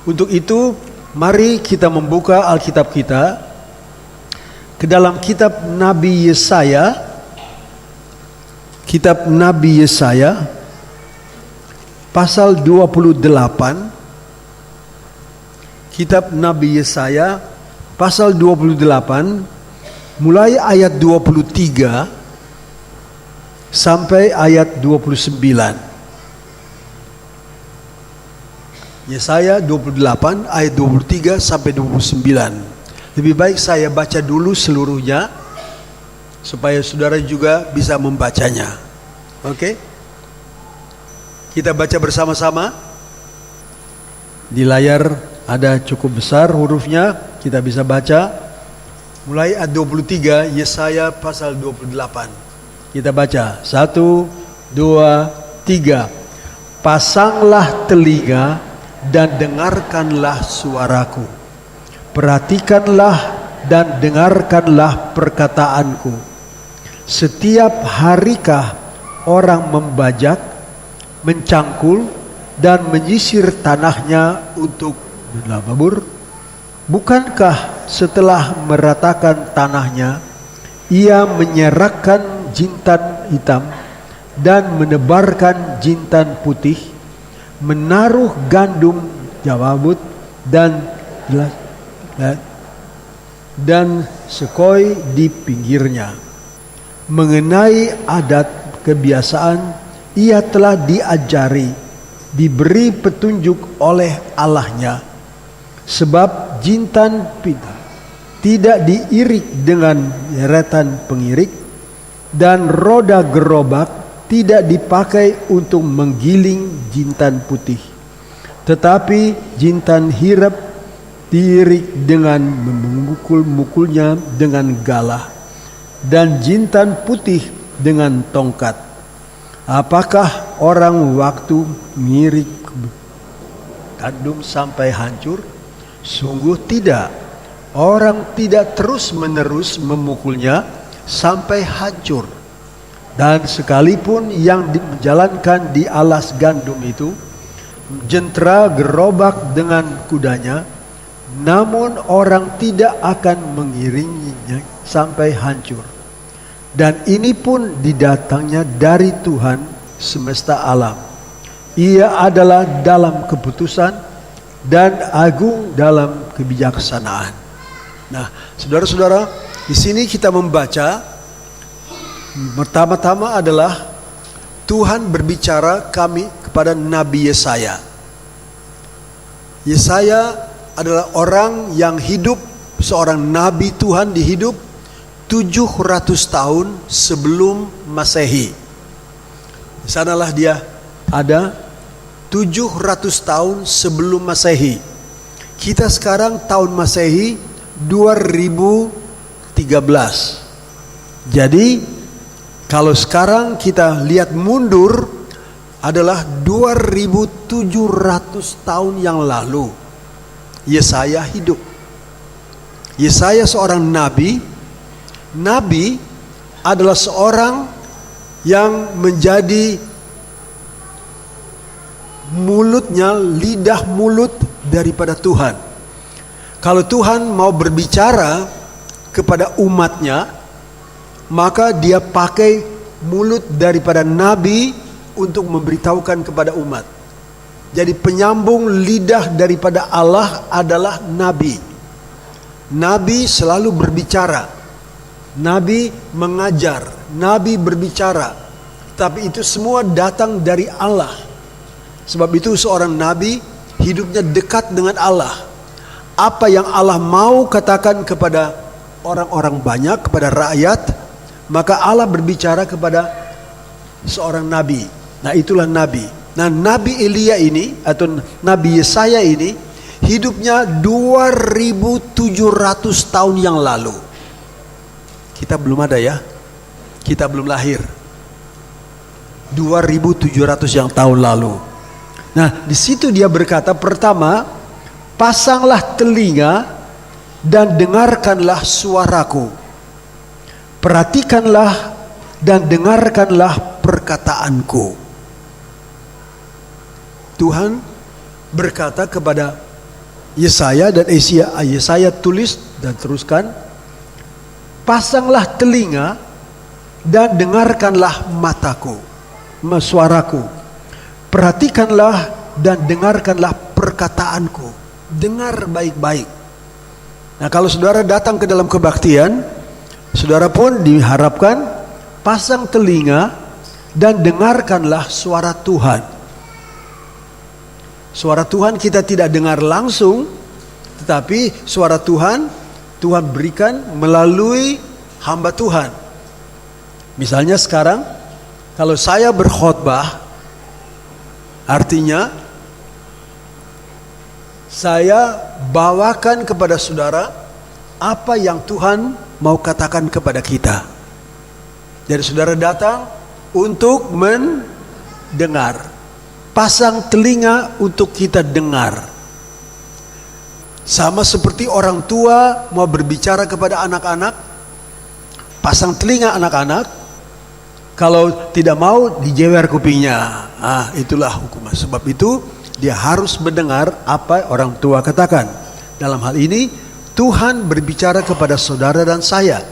Untuk itu, mari kita membuka Alkitab kita ke dalam kitab Nabi Yesaya. Kitab Nabi Yesaya pasal 28. Kitab Nabi Yesaya pasal 28 mulai ayat 23 sampai ayat 29. Yesaya 28 ayat 23 sampai 29. Lebih baik saya baca dulu seluruhnya supaya saudara juga bisa membacanya. Oke? Kita baca bersama-sama. Di layar ada cukup besar hurufnya, kita bisa baca. Mulai ayat 23, Yesaya pasal 28. Kita baca, 1, 2, 3. Pasanglah telinga dan dengarkanlah suaraku. Perhatikanlah dan dengarkanlah perkataanku. Setiap harikah orang membajak, mencangkul, dan menyisir tanahnya untuk menabur? Bukankah setelah meratakan tanahnya, ia menyerakkan jintan hitam dan menebarkan jintan putih, menaruh gandum jawabut dan sekoi di pinggirnya. Mengenai adat kebiasaan, ia telah diajari, diberi petunjuk oleh Allahnya. Sebab jintan pita tidak diirik dengan deretan pengirik, dan roda gerobak tidak dipakai untuk menggiling jintan putih. Tetapi jintan hirap diirik dengan memukul-mukulnya dengan galah, dan jintan putih dengan tongkat. Apakah orang waktu mengirik gandum sampai hancur? Sungguh tidak. Orang tidak terus-menerus memukulnya sampai hancur. Dan sekalipun yang dijalankan di alas gandum itu jentera gerobak dengan kudanya, namun orang tidak akan mengiringinya sampai hancur. Dan ini pun didatangnya dari Tuhan semesta alam. Ia adalah dalam keputusan dan agung dalam kebijaksanaan. Nah, saudara-saudara, di sini kita membaca pertama-tama adalah Tuhan berbicara kepada Nabi Yesaya. Yesaya adalah orang yang hidup, seorang nabi Tuhan dihidup 700 tahun sebelum Masehi. Di sanalah dia ada 700 tahun sebelum Masehi. Kita sekarang tahun Masehi 2013. Jadi kalau sekarang kita lihat mundur adalah 2700 tahun yang lalu Yesaya hidup. Yesaya seorang nabi. Nabi adalah seorang yang menjadi mulutnya, lidah mulut daripada Tuhan. Kalau Tuhan mau berbicara kepada umatnya, maka dia pakai mulut daripada nabi untuk memberitahukan kepada umat. Jadi penyambung lidah daripada Allah adalah nabi. Nabi selalu berbicara. Nabi mengajar, nabi berbicara. Tapi itu semua datang dari Allah. Sebab itu seorang nabi hidupnya dekat dengan Allah. Apa yang Allah mau katakan kepada orang-orang banyak, kepada rakyat, maka Allah berbicara kepada seorang nabi. Nah, itulah nabi. Nah, Nabi Elia ini atau Nabi Yesaya ini hidupnya 2700 tahun yang lalu. Kita belum ada ya. Kita belum lahir. 2700 yang tahun lalu. Nah, di situ dia berkata, pertama, pasanglah telinga dan dengarkanlah suaraku. Perhatikanlah dan dengarkanlah perkataanku. Tuhan berkata kepada Yesaya dan Yesaya tulis dan teruskan, pasanglah telinga dan dengarkanlah mataku, suaraku. Perhatikanlah dan dengarkanlah perkataanku. Dengar baik-baik. Nah, kalau saudara datang ke dalam kebaktian, saudara pun diharapkan pasang telinga dan dengarkanlah suara Tuhan. Suara Tuhan kita tidak dengar langsung, tetapi suara Tuhan berikan melalui hamba Tuhan. Misalnya sekarang, kalau saya berkhotbah, artinya saya bawakan kepada saudara apa yang Tuhan mau katakan kepada kita. Jadi saudara datang untuk mendengar. Pasang telinga untuk kita dengar. Sama seperti orang tua mau berbicara kepada anak-anak, pasang telinga anak-anak. Kalau tidak mau, dijewer kupingnya. Itulah hukuman. Sebab itu dia harus mendengar apa orang tua katakan. Dalam hal ini Tuhan berbicara kepada saudara dan saya.